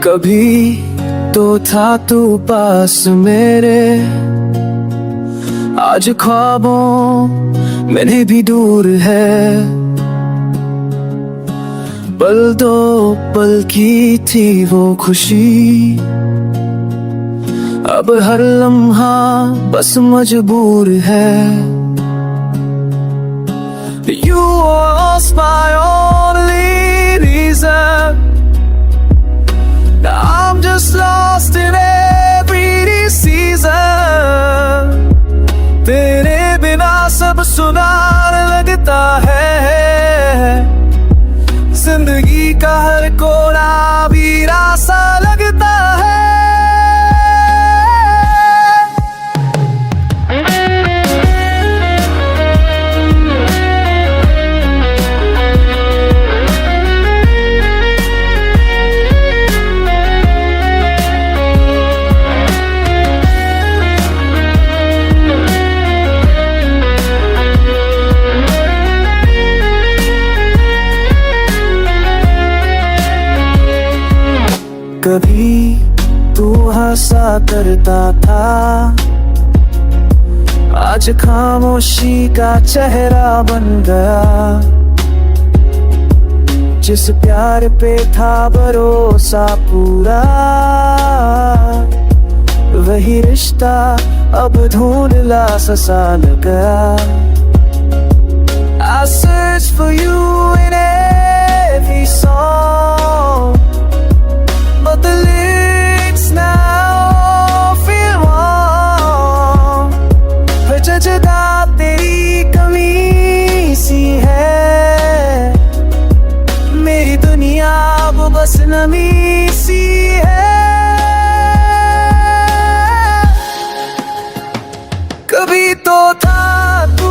कभी तो था तू पास मेरे, आज ख्वाबों में भी दूर है। पल दो पल की थी वो खुशी, अब हर लम्हा बस मजबूर है। You was my only reason, now I'm just lost in every season. तेरे बिना सब सुनार लगता है, जिंदगी का हर कोना वीरा सा लगता है। कभी तू हंसा करता था, आज खामोशी का चेहरा बन गया। जिस प्यार पे था भरोसा पूरा, वही रिश्ता अब धुंधला सा लग गया। I search for you in every song, but the lyrics now feel wrong. हर जगह तेरी कमी सी है, मेरी दुनिया वो बस नमी सी है। कभी तो था तू